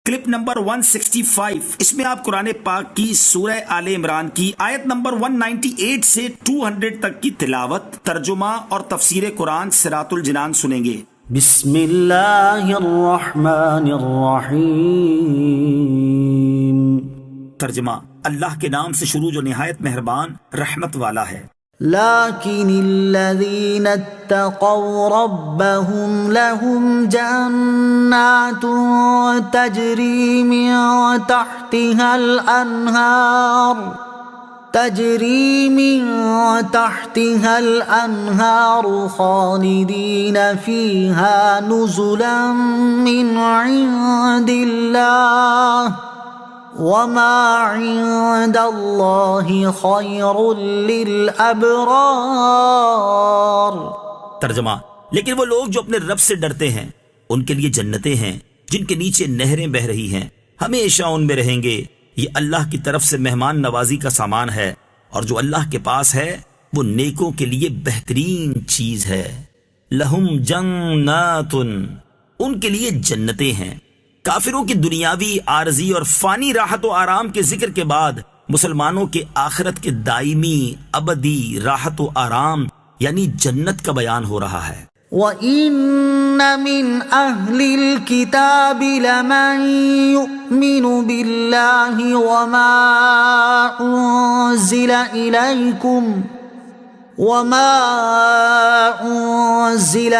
Clip number 165، اس میں آپ قرآن پاک کی سورہ آل عمران کی آیت نمبر 198 سے 200 تک کی تلاوت، ترجمہ اور تفسیر قرآن صراط الجنان سنیں گے۔ بسم اللہ الرحمن الرحیم۔ ترجمہ، اللہ کے نام سے شروع جو نہایت مہربان رحمت والا ہے۔ لیکن الذین اتقوا ربهم لهم جنات تجری من تحتها الانہار خالدین فیہا نزلا من عند اللہ وما عند اللہ خیر للابرار۔ ترجمہ، لیکن وہ لوگ جو اپنے رب سے ڈرتے ہیں ان کے لیے جنتیں ہیں جن کے نیچے نہریں بہہ رہی ہیں، ہمیشہ ان میں رہیں گے۔ یہ اللہ کی طرف سے مہمان نوازی کا سامان ہے، اور جو اللہ کے پاس ہے وہ نیکوں کے لیے بہترین چیز ہے۔ لہم جنات، ان کے لیے جنتیں ہیں۔ کافروں کی دنیاوی، عارضی اور فانی راحت و آرام کے ذکر کے بعد مسلمانوں کے آخرت کے دائمی ابدی راحت و آرام یعنی جنت کا بیان ہو رہا ہے۔ وَإِنَّ مِنْ أَهْلِ الْكِتَابِ لَمَنْ يُؤْمِنُ بِاللَّهِ وَمَا أُنزِلَ إِلَيْكُمْ وَمَا أُنزِلَ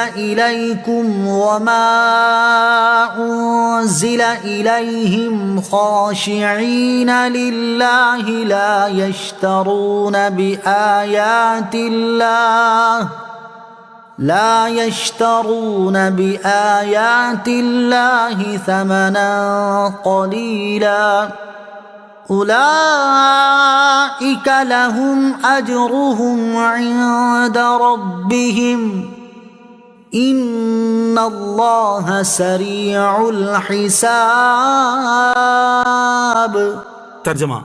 إِلَيْهِمْ خَاشِعِينَ لِلَّهِ لَا يَشْتَرُونَ بِآيَاتِ اللَّهِ ثَمَنًا قَلِيلًا أُولَئِكَ لَهُمْ أَجْرُهُمْ عِندَ رَبِّهِمْ إِنَّ اللَّهَ سَرِيعُ الْحِسَابِ۔ ترجمہ،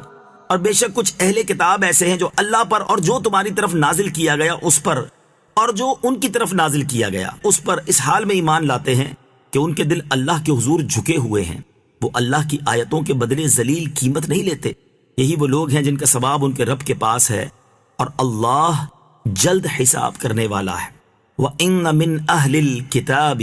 اور بے شک کچھ اہل کتاب ایسے ہیں جو اللہ پر اور جو تمہاری طرف نازل کیا گیا اس پر اور جو ان کی طرف نازل کیا گیا اس پر اس حال میں ایمان لاتے ہیں کہ ان کے دل اللہ کے حضور جھکے ہوئے ہیں، وہ اللہ کی آیتوں کے بدلے ذلیل قیمت نہیں لیتے۔ یہی وہ لوگ ہیں جن کا ثواب ان کے رب کے پاس ہے، اور اللہ جلد حساب کرنے والا ہے۔ وَإِنَّ مِنْ أَهْلِ الْكِتَابِ،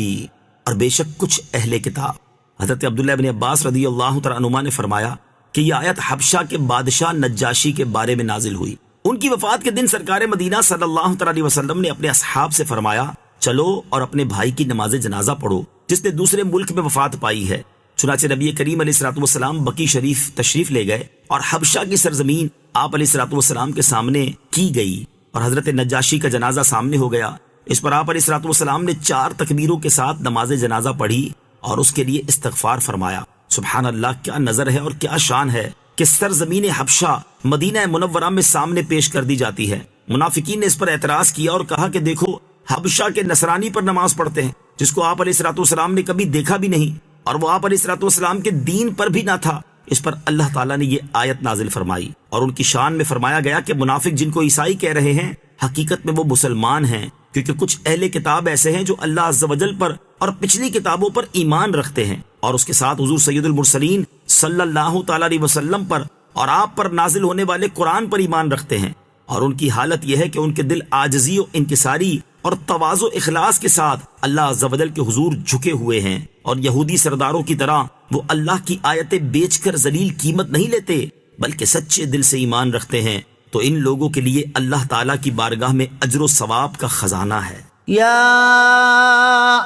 اور بے شک کچھ اہل کتاب۔ حضرت عبداللہ بن عباس رضی اللہ تعالیٰ عنہما نے فرمایا کہ یہ آیت حبشہ کے بادشاہ نجاشی کے بارے میں نازل ہوئی۔ ان کی وفات کے دن سرکار مدینہ صلی اللہ علیہ وسلم نے اپنے اصحاب سے فرمایا، چلو اور اپنے بھائی کی نماز جنازہ پڑھو جس نے دوسرے ملک میں وفات پائی ہے۔ چنانچہ نبی کریم علیہ الصلوۃ والسلام بقیع شریف تشریف لے گئے اور حبشہ کی سرزمین آپ علیہ الصلوۃ والسلام کے سامنے کی گئی، اور حضرت نجاشی کا جنازہ سامنے ہو گیا۔ اس پر آپ علیہ الصلوۃ والسلام نے 4 تکبیروں کے ساتھ نماز جنازہ پڑھی اور اس کے لیے استغفار فرمایا۔ سبحان اللہ، کیا نظر ہے اور کیا شان ہے کہ سرزمین حبشہ مدینہ منورہ میں سامنے پیش کر دی جاتی ہے۔ منافقین نے اس پر اعتراض کیا اور کہا کہ دیکھو، حبشہ کے نصرانی پر نماز پڑھتے ہیں جس کو آپ علیہ الصلوۃ والسلام نے کبھی دیکھا بھی نہیں، اور وہ آپ علیہ الصلوۃ والسلام کے دین پر بھی نہ تھا۔ اس پر اللہ تعالیٰ نے یہ آیت نازل فرمائی اور ان کی شان میں فرمایا گیا کہ منافق جن کو عیسائی کہہ رہے ہیں حقیقت میں وہ مسلمان ہیں، کیونکہ کچھ اہل کتاب ایسے ہیں جو اللہ عز و جل پر اور پچھلی کتابوں پر ایمان رکھتے ہیں، اور اس کے ساتھ حضور سید المرسلین صلی اللہ تعالیٰ علیہ وسلم پر اور آپ پر نازل ہونے والے قرآن پر ایمان رکھتے ہیں، اور ان کی حالت یہ ہے کہ ان کے دل عاجزی و انکساری اور تواضع و اخلاص کے ساتھ اللہ عز و جل کے حضور جھکے ہوئے ہیں، اور یہودی سرداروں کی طرح وہ اللہ کی آیتیں بیچ کر ذلیل قیمت نہیں لیتے بلکہ سچے دل سے ایمان رکھتے ہیں۔ تو ان لوگوں کے لیے اللہ تعالیٰ کی بارگاہ میں اجر و ثواب کا خزانہ ہے۔ یا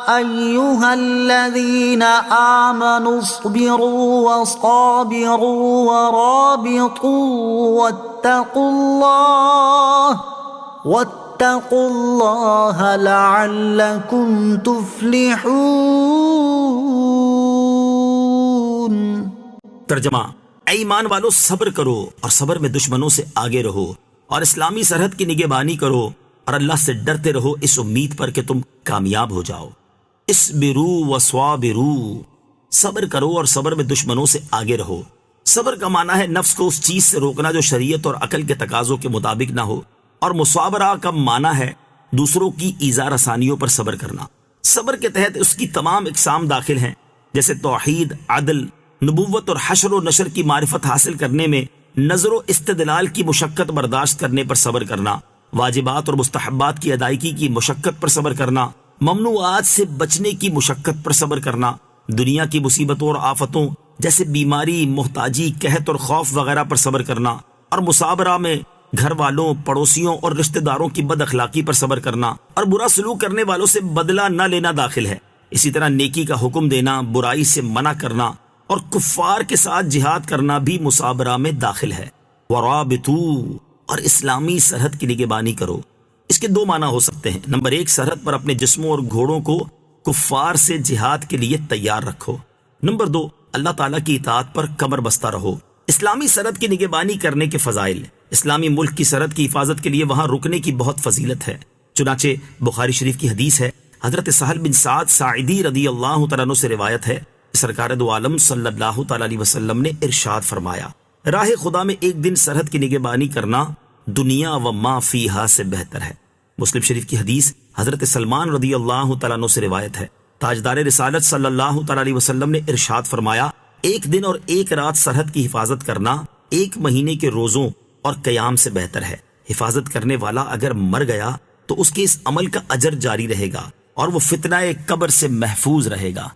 ایہا الذین آمنوا اصبروا وصابروا ورابطوا واتقوا اللہ لعلکم تفلحون۔ ترجمہ، اے ایمان والو، صبر کرو اور صبر میں دشمنوں سے آگے رہو، اور اسلامی سرحد کی نگہبانی کرو، اور اللہ سے ڈرتے رہو اس امید پر کہ تم کامیاب ہو جاؤ۔ اصبروا وصابروا، صبر کرو اور صبر میں دشمنوں سے آگے رہو۔ صبر کا معنی ہے نفس کو اس چیز سے روکنا جو شریعت اور عقل کے تقاضوں کے مطابق نہ ہو، اور مصابرہ کا معنی ہے دوسروں کی ایذا رسانیوں پر صبر کرنا۔ صبر کے تحت اس کی تمام اقسام داخل ہیں، جیسے توحید، عدل، نبوت اور حشر و نشر کی معرفت حاصل کرنے میں نظر و استدلال کی مشقت برداشت کرنے پر صبر کرنا، واجبات اور مستحبات کی ادائیگی کی مشقت پر صبر کرنا، ممنوعات سے بچنے کی مشقت پر صبر کرنا، دنیا کی مصیبتوں اور آفتوں جیسے بیماری، محتاجی، قحط اور خوف وغیرہ پر صبر کرنا، اور مصابرہ میں گھر والوں، پڑوسیوں اور رشتہ داروں کی بد اخلاقی پر صبر کرنا اور برا سلوک کرنے والوں سے بدلہ نہ لینا داخل ہے۔ اسی طرح نیکی کا حکم دینا، برائی سے منع کرنا اور کفار کے ساتھ جہاد کرنا بھی مصابرہ میں داخل ہے۔ وَرَابِطُوا، اور اسلامی سرحد کی نگہبانی کرو۔ اس کے دو معنی ہو سکتے ہیں۔ نمبر ایک، سرحد پر اپنے جسموں اور گھوڑوں کو کفار سے جہاد کے لیے تیار رکھو۔ نمبر دو، اللہ تعالیٰ کی اطاعت پر کمر بستہ رہو۔ اسلامی سرحد کی نگہبانی کرنے کے فضائل۔ اسلامی ملک کی سرحد کی حفاظت کے لیے وہاں رکنے کی بہت فضیلت ہے۔ چنانچہ بخاری شریف کی حدیث ہے، حضرت سہل بن سعد ساعدی رضی اللہ تعالیٰ عنہ سے روایت ہے، سرکار دو عالم صلی اللہ تعالیٰ علیہ وسلم نے ارشاد فرمایا، راہ خدا میں ایک دن سرحد کی نگہبانی کرنا دنیا و ما فیہا سے بہتر ہے۔ مسلم شریف کی حدیث حضرت سلمان رضی اللہ تعالیٰ عنہ سے روایت ہے، تاجدار رسالت صلی اللہ تعالیٰ علیہ وسلم نے ارشاد فرمایا، ایک دن اور ایک رات سرحد کی حفاظت کرنا ایک مہینے کے روزوں اور قیام سے بہتر ہے۔ حفاظت کرنے والا اگر مر گیا تو اس کے اس عمل کا اجر جاری رہے گا اور وہ فتنہ قبر سے محفوظ رہے گا۔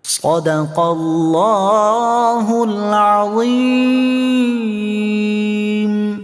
صدق اللہ العظیم۔